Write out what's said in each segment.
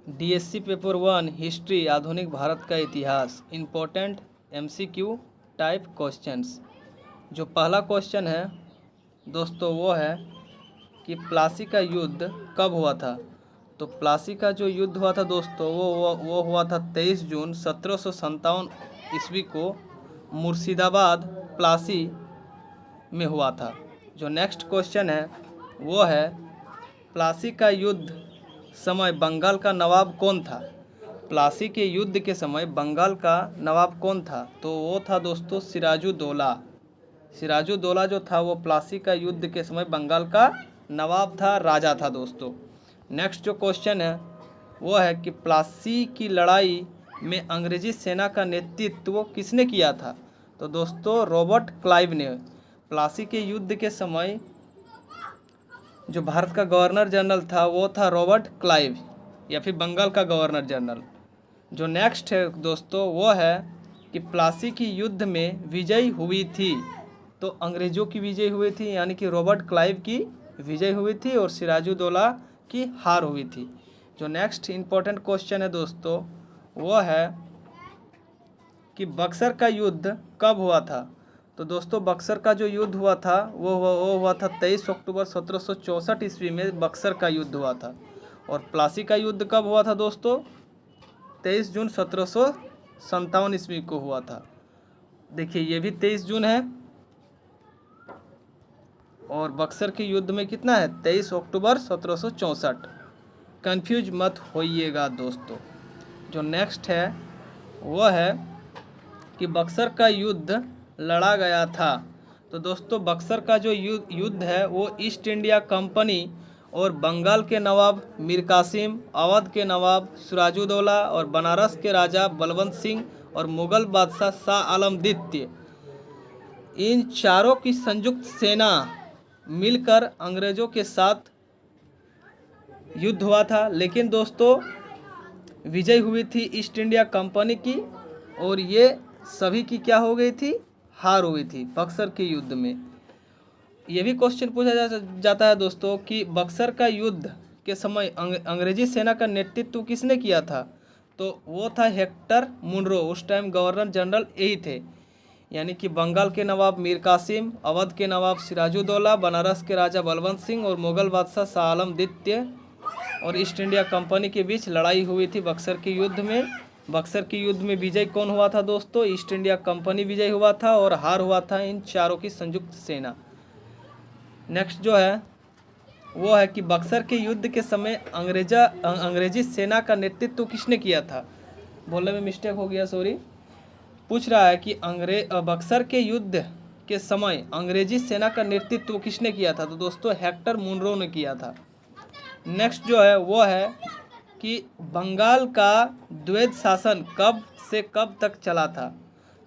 DSC paper 1 history आधुनिक भारत का इतिहास इम्पोर्टेंट एमसीक्यू टाइप क्वेश्चंस। जो पहला क्वेश्चन है दोस्तों वो है कि प्लासी का युद्ध कब हुआ था। तो प्लासी का जो युद्ध हुआ था दोस्तों वो हुआ था 23 जून 1757 ईस्वी को मुर्शिदाबाद प्लासी में हुआ था। जो नेक्स्ट क्वेश्चन है वो है प्लासी का युद्ध समय बंगाल का नवाब कौन था। प्लासी के युद्ध के समय बंगाल का नवाब कौन था। तो वो था दोस्तों सिराजुद्दौला। सिराजुद्दौला जो था वो प्लासी का युद्ध के समय बंगाल का नवाब था, राजा था दोस्तों। नेक्स्ट जो क्वेश्चन है वो है कि प्लासी की लड़ाई में अंग्रेजी सेना का नेतृत्व किसने किया था। तो दोस्तों रॉबर्ट क्लाइव ने। प्लासी के युद्ध के समय जो भारत का गवर्नर जनरल था वो था रॉबर्ट क्लाइव या फिर बंगाल का गवर्नर जनरल। जो नेक्स्ट है दोस्तों वो है कि प्लासी की युद्ध में विजय हुई थी। तो अंग्रेज़ों की विजय हुई थी यानी कि रॉबर्ट क्लाइव की विजय हुई थी और सिराजुद्दौला की हार हुई थी। जो नेक्स्ट इम्पोर्टेंट क्वेश्चन है दोस्तों वो है कि बक्सर का युद्ध कब हुआ था। तो दोस्तों बक्सर का जो युद्ध हुआ था वो हुआ था 23 अक्टूबर 1764 ईस्वी में बक्सर का युद्ध हुआ था। और प्लासी का युद्ध कब हुआ था दोस्तों 23 जून 1757 ईस्वी को हुआ था। देखिए ये भी 23 जून है और बक्सर के युद्ध में कितना है 23 अक्टूबर 1764। कंफ्यूज मत होइएगा दोस्तों। जो नेक्स्ट है वो है कि बक्सर का युद्ध लड़ा गया था। तो दोस्तों बक्सर का जो युद्ध है वो ईस्ट इंडिया कंपनी और बंगाल के नवाब मीर कासिम, अवध के नवाब सिराजुद्दौला और बनारस के राजा बलवंत सिंह और मुगल बादशाह शाह आलम द्वितीय, इन चारों की संयुक्त सेना मिलकर अंग्रेज़ों के साथ युद्ध हुआ था। लेकिन दोस्तों विजय हुई थी ईस्ट इंडिया कंपनी की और ये सभी की क्या हो गई थी, हार हुई थी बक्सर के युद्ध में। ये भी क्वेश्चन पूछा जाता है दोस्तों कि बक्सर का युद्ध के समय अंग्रेजी सेना का नेतृत्व किसने किया था। तो वो था हेक्टर मुनरो। उस टाइम गवर्नर जनरल यही थे यानी कि बंगाल के नवाब मीर कासिम, अवध के नवाब सिराजुद्दौला, बनारस के राजा बलवंत सिंह और मुगल बादशाह शाह आलम द्वितीय और ईस्ट इंडिया कंपनी के बीच लड़ाई हुई थी बक्सर के युद्ध में। बक्सर के युद्ध में विजय कौन हुआ था दोस्तों, ईस्ट इंडिया कंपनी विजय हुआ था और हार हुआ था इन चारों की संयुक्त सेना। नेक्स्ट जो है वो है कि बक्सर के युद्ध के समय अंग्रेजी सेना का नेतृत्व किसने किया था। बोलने में मिस्टेक हो गया, सॉरी। पूछ रहा है कि बक्सर के युद्ध के समय अंग्रेजी सेना का नेतृत्व किसने किया था। तो दोस्तों हेक्टर मुनरो ने किया था। नेक्स्ट जो है वो है कि बंगाल का द्वैध शासन कब से कब तक चला था।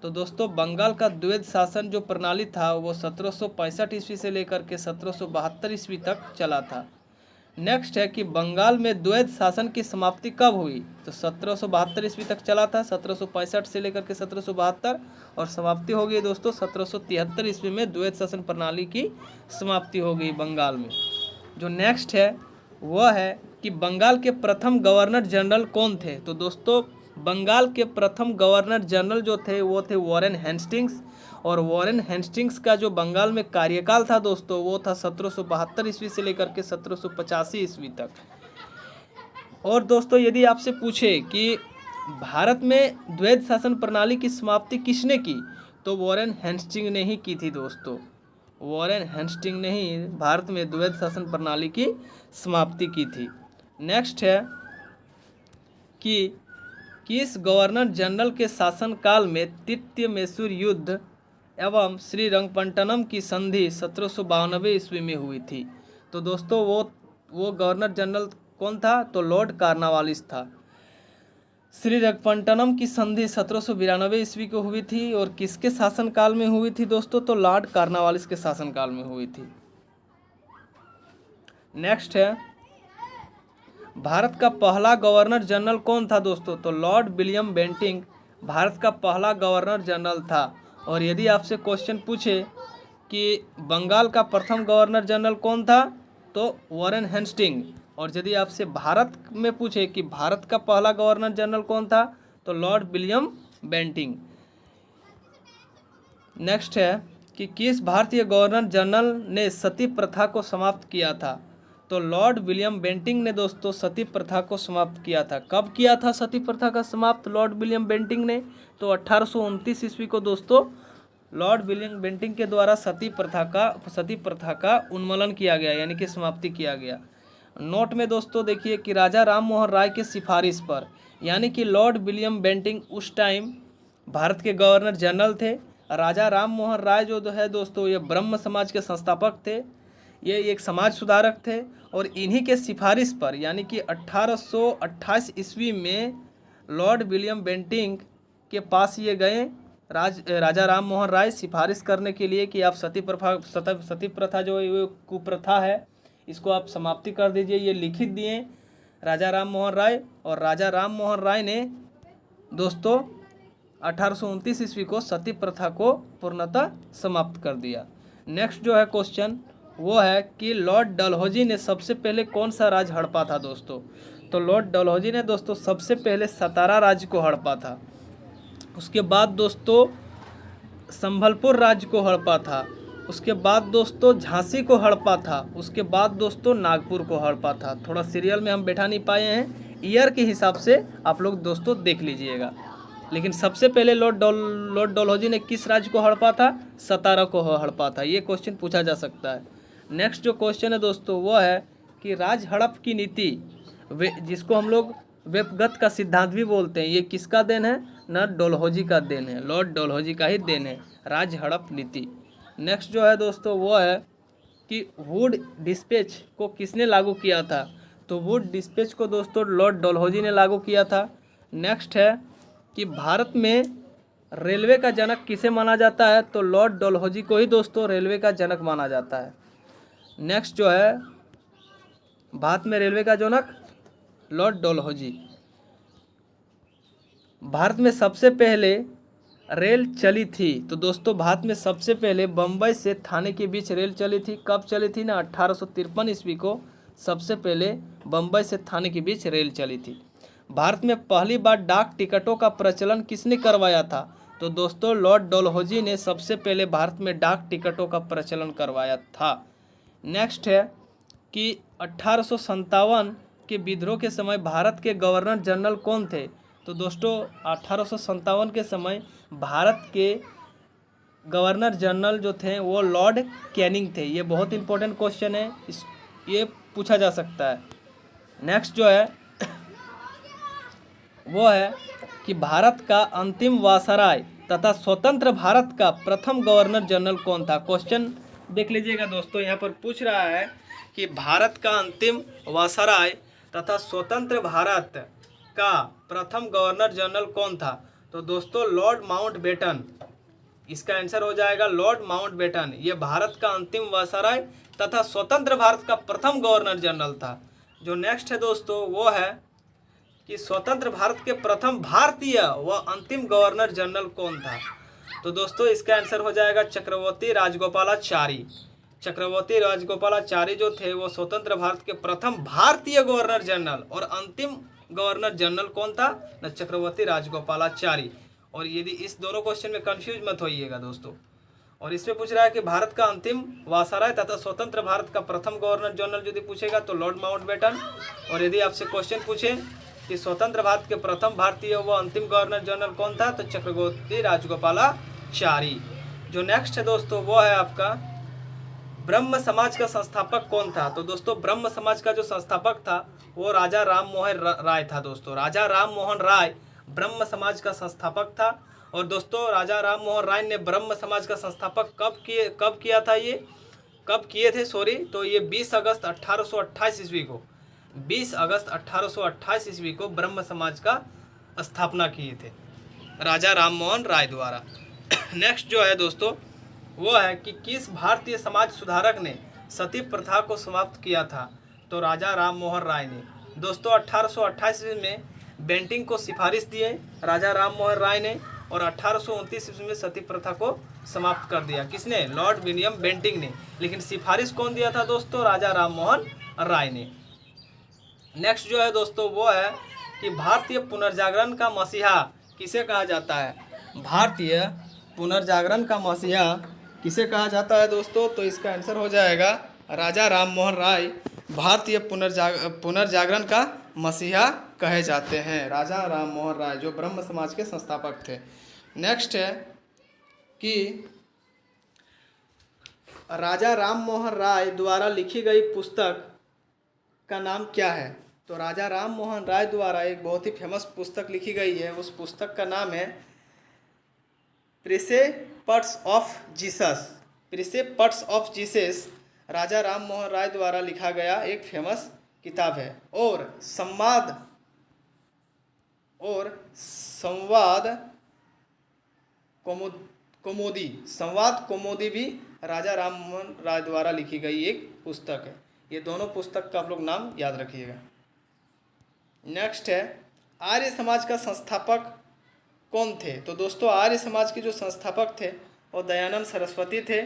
तो दोस्तों बंगाल का द्वैध शासन जो प्रणाली था वो 1765 ईस्वी से लेकर के 1772 ईस्वी तक चला था। नेक्स्ट है कि बंगाल में द्वैध शासन की समाप्ति कब हुई। तो 1772 ईस्वी तक चला था, 1765 से लेकर के 1772 और समाप्ति हो गई दोस्तों 1773 ईस्वी में द्वैध शासन प्रणाली की समाप्ति हो गई बंगाल में। जो नेक्स्ट है वह है कि बंगाल के प्रथम गवर्नर जनरल कौन थे। तो दोस्तों बंगाल के प्रथम गवर्नर जनरल जो थे वो थे वॉरेन हेस्टिंग्स। और वॉरेन हेस्टिंग्स का जो बंगाल में कार्यकाल था दोस्तों वो था 1772 ईस्वी से लेकर के 1785 ईस्वी तक। और दोस्तों यदि आपसे पूछे कि भारत में द्वैध शासन प्रणाली की समाप्ति किसने की, तो वॉरेन हेस्टिंग्स ने ही की थी दोस्तों। वॉरेन हेस्टिंग्स ने ही भारत में द्वैध शासन प्रणाली की समाप्ति की थी। नेक्स्ट है कि किस गवर्नर जनरल के शासनकाल में तृतीय मैसूर युद्ध एवं श्रीरंगपट्टनम की संधि 1792 ईस्वी में हुई थी। तो दोस्तों वो गवर्नर जनरल कौन था, तो लॉर्ड कॉर्नवालिस था। श्रीरंगपट्टनम की संधि 1792 ईस्वी को हुई थी और किसके शासनकाल में हुई थी दोस्तों, तो लॉर्ड कॉर्नवालिस के शासनकाल में हुई थी। नेक्स्ट है भारत का पहला गवर्नर जनरल कौन था दोस्तों, तो लॉर्ड विलियम बेंटिंक भारत का पहला गवर्नर जनरल था। और यदि आपसे क्वेश्चन पूछे कि बंगाल का प्रथम गवर्नर जनरल कौन था, तो वॉरेन हेस्टिंग्स। और यदि आपसे भारत में पूछे कि भारत का पहला गवर्नर जनरल कौन था, तो लॉर्ड विलियम बेंटिंक। नेक्स्ट है कि किस भारतीय गवर्नर जनरल ने सती प्रथा को समाप्त किया था, तो लॉर्ड विलियम बेंटिंक ने दोस्तों सती प्रथा को समाप्त किया था। कब किया था सती प्रथा का समाप्त लॉर्ड विलियम बेंटिंक ने, तो 1829 ईस्वी को दोस्तों लॉर्ड विलियम बेंटिंक के द्वारा सती प्रथा का उन्मूलन किया गया, यानी कि समाप्ति किया गया। नोट में दोस्तों देखिए कि राजा राम मोहन राय के सिफारिश पर, यानी कि लॉर्ड विलियम बेंटिंक उस टाइम भारत के गवर्नर जनरल थे। राजा राम मोहन राय जो है दोस्तों ये ब्रह्म समाज के संस्थापक थे, ये एक समाज सुधारक थे, और इन्हीं के सिफारिश पर यानी कि 1828 ईस्वी में लॉर्ड विलियम बेंटिंक के पास ये गए राजा राम मोहन राय सिफारिश करने के लिए कि आप सती प्रथा जो ये कुप्रथा है इसको आप समाप्ति कर दीजिए। ये लिखित दिए राजा राम मोहन राय, और राजा राम मोहन राय ने दोस्तों 1829 ईस्वी को सती प्रथा को पूर्णतः समाप्त कर दिया। नेक्स्ट जो है क्वेश्चन वो है कि लॉर्ड डलहौजी ने सबसे पहले कौन सा राज्य हड़पा था दोस्तों, तो लॉर्ड डलहौजी ने दोस्तों सबसे पहले सतारा राज्य को हड़पा था। उसके बाद दोस्तों संभलपुर राज्य को हड़पा था। उसके बाद दोस्तों झांसी को हड़पा था। उसके बाद दोस्तों नागपुर को हड़पा था। थोड़ा सीरियल में हम बैठा नहीं पाए हैं, ईयर के हिसाब से आप लोग दोस्तों देख लीजिएगा। लेकिन सबसे पहले लॉर्ड डलहौजी ने किस राज्य को हड़पा था, सतारा को हड़पा था। ये क्वेश्चन पूछा जा सकता है। नेक्स्ट जो क्वेश्चन है दोस्तों वो है कि राज हड़प की नीति, जिसको हम लोग वेबगत का सिद्धांत भी बोलते हैं, ये किसका देन है, न डलहौजी का देन है, लॉर्ड डलहौजी का ही देन है राज हड़प नीति। नेक्स्ट जो है दोस्तों वो है कि वुड डिस्पैच को किसने लागू किया था, तो वुड डिस्पैच को दोस्तों लॉर्ड डलहौजी ने लागू किया था। नेक्स्ट है कि भारत में रेलवे का जनक किसे माना जाता है, तो लॉर्ड डलहौजी को ही दोस्तों रेलवे का जनक माना जाता है। नेक्स्ट जो है भारत में रेलवे का जनक लॉर्ड डलहौजी। भारत में सबसे पहले रेल चली थी, तो दोस्तों भारत में सबसे पहले बम्बई से थाने के बीच रेल चली थी। कब चली थी ना, 1853 ईस्वी को सबसे पहले बम्बई से थाने के बीच रेल चली थी। भारत में पहली बार डाक टिकटों का प्रचलन किसने करवाया था, तो दोस्तों लॉर्ड डलहौजी ने सबसे पहले भारत में डाक टिकटों का प्रचलन करवाया था। नेक्स्ट है कि 1857 के विद्रोह के समय भारत के गवर्नर जनरल कौन थे, तो दोस्तों 1857 के समय भारत के गवर्नर जनरल जो थे वो लॉर्ड कैनिंग थे। ये बहुत इंपॉर्टेंट क्वेश्चन है, ये पूछा जा सकता है। नेक्स्ट जो है वो है कि भारत का अंतिम वायसराय तथा स्वतंत्र भारत का प्रथम गवर्नर जनरल कौन था। क्वेश्चन देख लीजिएगा दोस्तों, यहाँ पर पूछ रहा है कि भारत का अंतिम वायसराय तथा स्वतंत्र भारत का प्रथम गवर्नर जनरल कौन था, तो दोस्तों लॉर्ड माउंटबेटन। इसका आंसर हो जाएगा लॉर्ड माउंटबेटन। ये भारत का अंतिम वायसराय तथा स्वतंत्र भारत का प्रथम गवर्नर जनरल था। जो नेक्स्ट है दोस्तों वो है कि स्वतंत्र भारत के प्रथम भारतीय व अंतिम गवर्नर जनरल कौन था, तो दोस्तों इसका आंसर हो जाएगा चक्रवर्ती राजगोपालाचारी। चक्रवर्ती राजगोपालाचारी जो थे वो स्वतंत्र भारत के प्रथम भारतीय गवर्नर जनरल, और अंतिम गवर्नर जनरल कौन था न, चक्रवर्ती राजगोपालाचारी। और यदि इस दोनों क्वेश्चन में कंफ्यूज मत होइएगा दोस्तों। और इसमें पूछ रहा है कि भारत का अंतिम वायसराय तथा स्वतंत्र भारत का प्रथम गवर्नर जनरल यदि पूछेगा तो लॉर्ड माउंटबेटन। और यदि आपसे क्वेश्चन पूछे कि स्वतंत्र भारत के प्रथम भारतीय व अंतिम गवर्नर जनरल कौन था, तो चक्रवर्ती राजगोपालाचारी। जो नेक्स्ट है दोस्तों वो है आपका ब्रह्म समाज का संस्थापक कौन था, तो दोस्तों ब्रह्म समाज का जो संस्थापक था वो राजा राम मोहन राय था। दोस्तों राजा राम मोहन राय ब्रह्म समाज का संस्थापक था। और दोस्तों राजा राम मोहन राय ने ब्रह्म समाज का संस्थापक कब किया था, ये कब किए थे तो ये 20 अगस्त 1828 ईस्वी को 20 अगस्त 1828 ईस्वी को ब्रह्म समाज का स्थापना किए थे राजा राम मोहन राय द्वारा। नेक्स्ट जो है दोस्तों वो है कि किस भारतीय समाज सुधारक ने सती प्रथा को समाप्त किया था, तो राजा राम मोहन राय ने। दोस्तों 1828 ईस्वी में बेंटिंक को सिफारिश दिए राजा राम मोहन राय ने, और 1829 ईस्वी में सती प्रथा को समाप्त कर दिया। किसने, लॉर्ड विलियम बेंटिंक ने। लेकिन सिफारिश कौन दिया था दोस्तों, राजा राम मोहन राय ने। नेक्स्ट जो है दोस्तों वो है कि भारतीय पुनर्जागरण का मसीहा किसे कहा जाता है। भारतीय पुनर्जागरण का मसीहा किसे कहा जाता है दोस्तों, तो इसका आंसर हो जाएगा राजा राम मोहन राय भारतीय पुनर्जागरण का मसीहा कहे जाते हैं। राजा राम मोहन राय जो ब्रह्म समाज के संस्थापक थे। नेक्स्ट है कि राजा राम मोहन राय द्वारा लिखी गई पुस्तक का नाम क्या है। तो राजा राम मोहन राय द्वारा एक बहुत ही फेमस पुस्तक लिखी गई है, उस पुस्तक का नाम है प्रिसेप्ट्स ऑफ जीसस। प्रिसेप्ट्स ऑफ जीसस राजा राम मोहन राय द्वारा लिखा गया एक फेमस किताब है। और संवाद कौमुदी भी राजा राम मोहन राय द्वारा लिखी गई एक पुस्तक है। ये दोनों पुस्तक का आप लोग नाम याद रखिएगा। नेक्स्ट है आर्य समाज का संस्थापक कौन थे। तो दोस्तों आर्य समाज के जो संस्थापक थे वो दयानंद सरस्वती थे।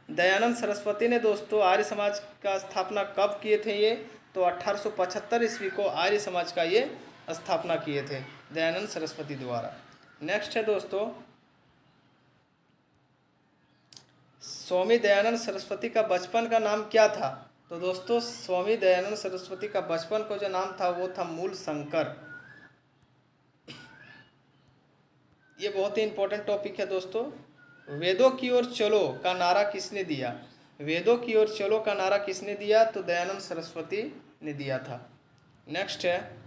दयानंद सरस्वती ने दोस्तों आर्य समाज का स्थापना कब किए थे, ये तो 1875 ईस्वी को आर्य समाज का ये स्थापना किए थे दयानंद सरस्वती द्वारा। नेक्स्ट है दोस्तों स्वामी दयानंद सरस्वती का बचपन का नाम क्या था। तो दोस्तों स्वामी दयानंद सरस्वती का बचपन का जो नाम था वो था मूल शंकर। ये बहुत ही इंपॉर्टेंट टॉपिक है दोस्तों। वेदों की ओर चलो का नारा किसने दिया। वेदों की ओर चलो का नारा किसने दिया, तो दयानंद सरस्वती ने दिया था। नेक्स्ट है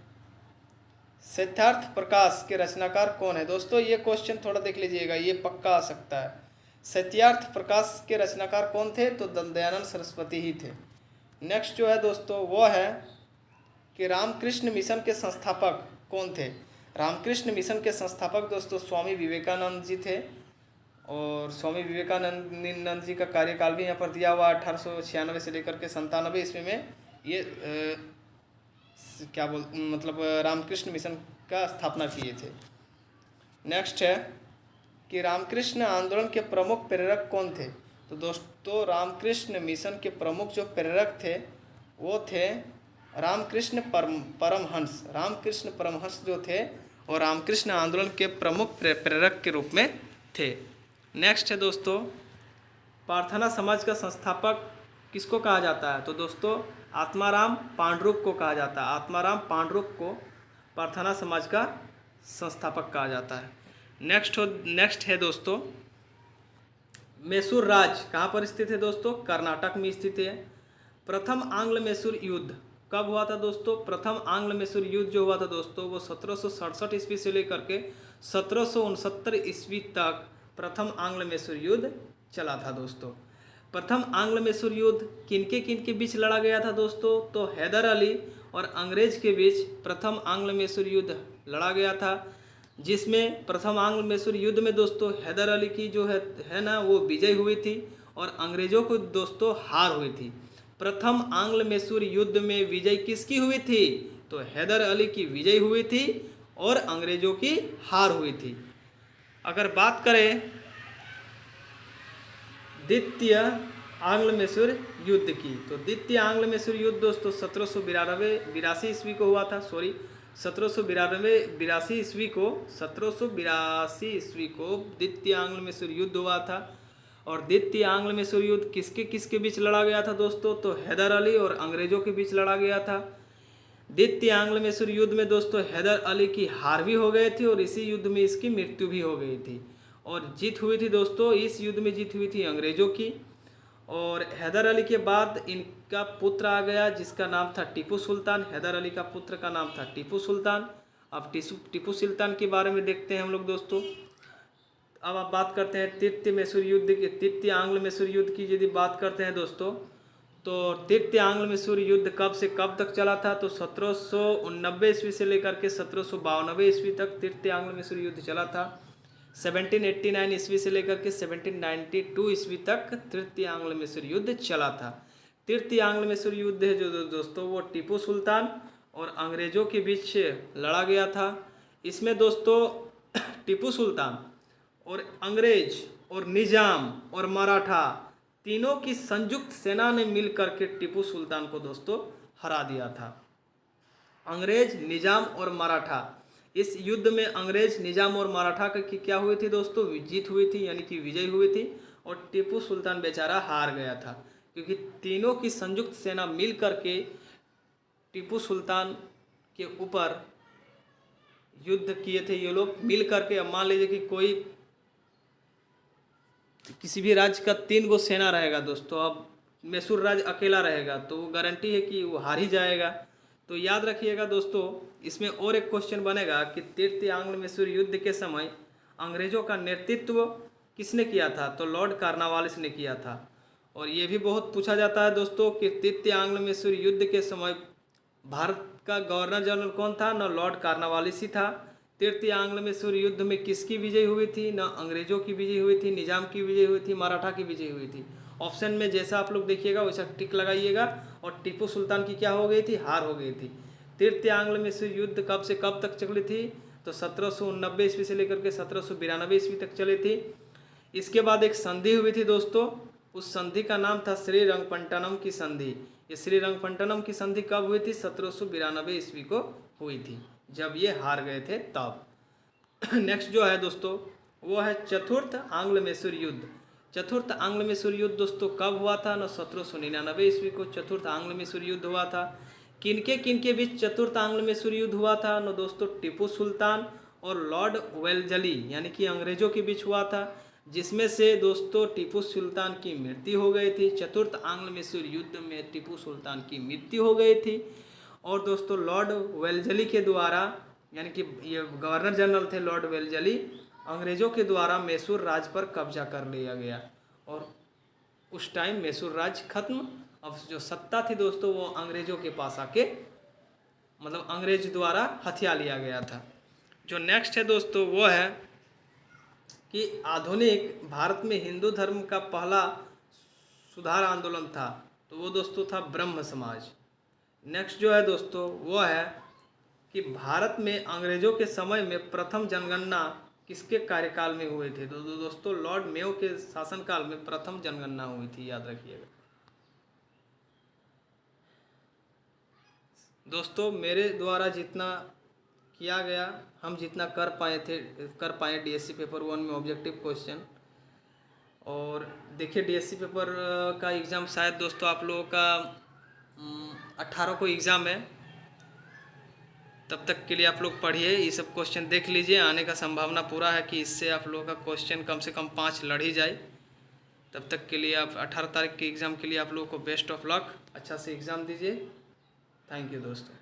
सिद्धार्थ प्रकाश के रचनाकार कौन है। दोस्तों ये क्वेश्चन थोड़ा देख लीजिएगा, ये पक्का आ सकता है। सिद्धार्थ प्रकाश के रचनाकार कौन थे, तो दयानंद सरस्वती ही थे। नेक्स्ट जो है दोस्तों वो है कि रामकृष्ण मिशन के संस्थापक कौन थे। रामकृष्ण मिशन के संस्थापक दोस्तों स्वामी विवेकानंद जी थे। और स्वामी विवेकानंद जी का कार्यकाल भी यहाँ पर दिया हुआ 1896 से लेकर के 97 ईस्वी में ये रामकृष्ण मिशन का स्थापना किए थे। नेक्स्ट है कि रामकृष्ण आंदोलन के प्रमुख प्रेरक कौन थे। तो दोस्तों रामकृष्ण मिशन के प्रमुख जो प्रेरक थे वो थे रामकृष्ण परमहंस। रामकृष्ण परमहंस जो थे वो रामकृष्ण आंदोलन के प्रमुख प्रेरक के रूप में थे। नेक्स्ट है दोस्तों प्रार्थना समाज का संस्थापक किसको कहा जाता है। तो दोस्तों आत्माराम पांडुरंग को कहा जाता है। आत्माराम पांडुरंग को प्रार्थना समाज का संस्थापक कहा जाता है। नेक्स्ट है दोस्तों मैसूर राज कहाँ पर स्थित है दोस्तों, कर्नाटक में स्थित है। प्रथम आंग्ल मैसूर युद्ध कब हुआ था दोस्तों। प्रथम आंग्ल मैसूर युद्ध जो हुआ था दोस्तों वो 1767 ईस्वी से लेकर के 1769 ईस्वी तक प्रथम आंग्ल मैसूर युद्ध चला था दोस्तों। प्रथम आंग्ल मैसूर युद्ध किनके बीच लड़ा गया था दोस्तों, तो हैदर अली और अंग्रेज के बीच प्रथम आंग्ल मैसूर युद्ध लड़ा गया था, जिसमें प्रथम आंग्ल मैसूर युद्ध में दोस्तों हैदर अली की जो है ना वो विजय हुई थी और अंग्रेजों को दोस्तों हार हुई थी। प्रथम आंग्ल मैसूर युद्ध में विजय किसकी हुई थी, तो हैदर अली की विजय हुई थी और अंग्रेजों की हार हुई थी। अगर बात करें द्वितीय आंग्ल मैसूर युद्ध की, तो द्वितीय आंग्ल मैसूर युद्ध दोस्तों 1782 ईस्वी को हुआ था। 1782 ईस्वी को द्वितीय आंग्ल मैसूर युद्ध हुआ था। और द्वितीय आंग्ल मैसूर युद्ध किसके बीच लड़ा गया था दोस्तों, तो हैदर अली और अंग्रेजों के बीच लड़ा गया था। द्वितीय आंग्ल मैसूर युद्ध में दोस्तों हैदर अली की हार भी हो गई थी और इसी युद्ध में इसकी मृत्यु भी हो गई थी। और जीत हुई थी दोस्तों, इस युद्ध में जीत हुई थी अंग्रेजों की। और हैदर अली के बाद इनका पुत्र आ गया जिसका नाम था टीपू सुल्तान। हैदर अली का पुत्र का नाम था टीपू सुल्तान। अब टीपू सुल्तान के बारे में देखते हैं हम लोग दोस्तों। अब आप बात करते हैं तृतीय आंग्ल मैसूर युद्ध की यदि बात करते हैं दोस्तों, तो तृतीय आंग्ल मैसूर युद्ध कब से कब तक चला था, तो 1789 ईस्वी से लेकर के 1792 ईस्वी तक तृतीय आंग्ल मैसूर युद्ध चला था। 1789 ईस्वी से लेकर के 1792 ईस्वी तक तृतीय आंग्ल मैसूर युद्ध चला था। तृतीय आंग्ल मैसूर युद्ध है जो दोस्तों वो टीपू सुल्तान और अंग्रेजों के बीच लड़ा गया था। इसमें दोस्तों टीपू सुल्तान और अंग्रेज और निजाम और मराठा तीनों की संयुक्त सेना ने मिल करके टीपू सुल्तान को दोस्तों हरा दिया था। अंग्रेज, निजाम और मराठा। इस युद्ध में अंग्रेज, निजाम और मराठा की क्या हुई थी दोस्तों, जीत हुई थी, यानी कि विजय हुई थी। और टीपू सुल्तान बेचारा हार गया था, क्योंकि तीनों की संयुक्त सेना मिल करके टीपू सुल्तान के ऊपर युद्ध किए थे ये लोग मिल करके। अब मान लीजिए कि कोई किसी भी राज्य का 3 गो सेना रहेगा दोस्तों, अब मैसूर राज्य अकेला रहेगा तो वो गारंटी है कि वो हार ही जाएगा। तो याद रखिएगा दोस्तों, इसमें और एक क्वेश्चन बनेगा कि तृतीय आंग्ल मैसूर युद्ध के समय अंग्रेजों का नेतृत्व किसने किया था, तो लॉर्ड कार्नवालिस ने किया था। और ये भी बहुत पूछा जाता है दोस्तों कि तृतीय आंग्ल मैसूर युद्ध के समय भारत का गवर्नर जनरल कौन था, न लॉर्ड कार्नवालिस ही था। तृतीय आंग्ल मैसूर युद्ध में किसकी विजय हुई थी, न अंग्रेजों की विजय हुई थी, निजाम की विजय हुई थी, मराठा की विजय हुई थी। ऑप्शन में जैसा आप लोग देखिएगा वैसा टिक लगाइएगा। और टीपू सुल्तान की क्या हो गई थी, हार हो गई थी। तृतीय आंग्ल मैसूर युद्ध कब से कब तक चली थी, तो 1789 ईस्वी से लेकर के 1792 ईस्वी तक चली थी। इसके बाद एक संधि हुई थी दोस्तों, उस संधि का नाम था श्रीरंगपट्टनम की संधि। ये श्रीरंगपट्टनम की संधि कब हुई थी, 1792 ईस्वी को हुई थी, जब ये हार गए थे तब। नेक्स्ट जो है दोस्तों वो है चतुर्थ आंग्ल मैसूर युद्ध। चतुर्थ आंग्ल मैसूर युद्ध दोस्तों कब हुआ था, न 1799 ईस्वी को चतुर्थ आंग्ल मैसूर युद्ध हुआ था। किनके बीच चतुर्थ आंग्ल मैसूर युद्ध हुआ था, न दोस्तों टीपू सुल्तान और लॉर्ड वेलजली यानी कि अंग्रेजों के बीच हुआ था, जिसमें से दोस्तों टीपू सुल्तान की मृत्यु हो गई थी। चतुर्थ आंग्ल मैसूर युद्ध में टीपू सुल्तान की मृत्यु हो गई थी। और दोस्तों लॉर्ड वेलजली के द्वारा, यानी कि ये गवर्नर जनरल थे लॉर्ड वेलजली, अंग्रेजों के द्वारा मैसूर राज्य पर कब्जा कर लिया गया। और उस टाइम मैसूर राज्य खत्म। अब जो सत्ता थी दोस्तों वो अंग्रेजों के पास आके, मतलब अंग्रेज द्वारा हथिया लिया गया था। जो नेक्स्ट है दोस्तों वो है कि आधुनिक भारत में हिंदू धर्म का पहला सुधार आंदोलन था, तो वो दोस्तों था ब्रह्म समाज। नेक्स्ट जो है दोस्तों वो है कि भारत में अंग्रेजों के समय में प्रथम जनगणना किसके कार्यकाल में हुए थे, तो दोस्तों लॉर्ड मेयो के शासनकाल में प्रथम जनगणना हुई थी, याद रखिएगा दोस्तों। मेरे द्वारा जितना किया गया, हम जितना कर पाए डीएससी पेपर 1 में ऑब्जेक्टिव क्वेश्चन। और देखिए डीएससी पेपर का एग्ज़ाम शायद दोस्तों आप लोगों का 18 को एग्ज़ाम है, तब तक के लिए आप लोग पढ़िए, ये सब क्वेश्चन देख लीजिए। आने का संभावना पूरा है कि इससे आप लोगों का क्वेश्चन कम से कम 5 लड़ ही जाए। तब तक के लिए आप 18 तारीख के एग्ज़ाम के लिए आप लोगों को बेस्ट ऑफ लक, अच्छा से एग्ज़ाम दीजिए। थैंक यू दोस्तों।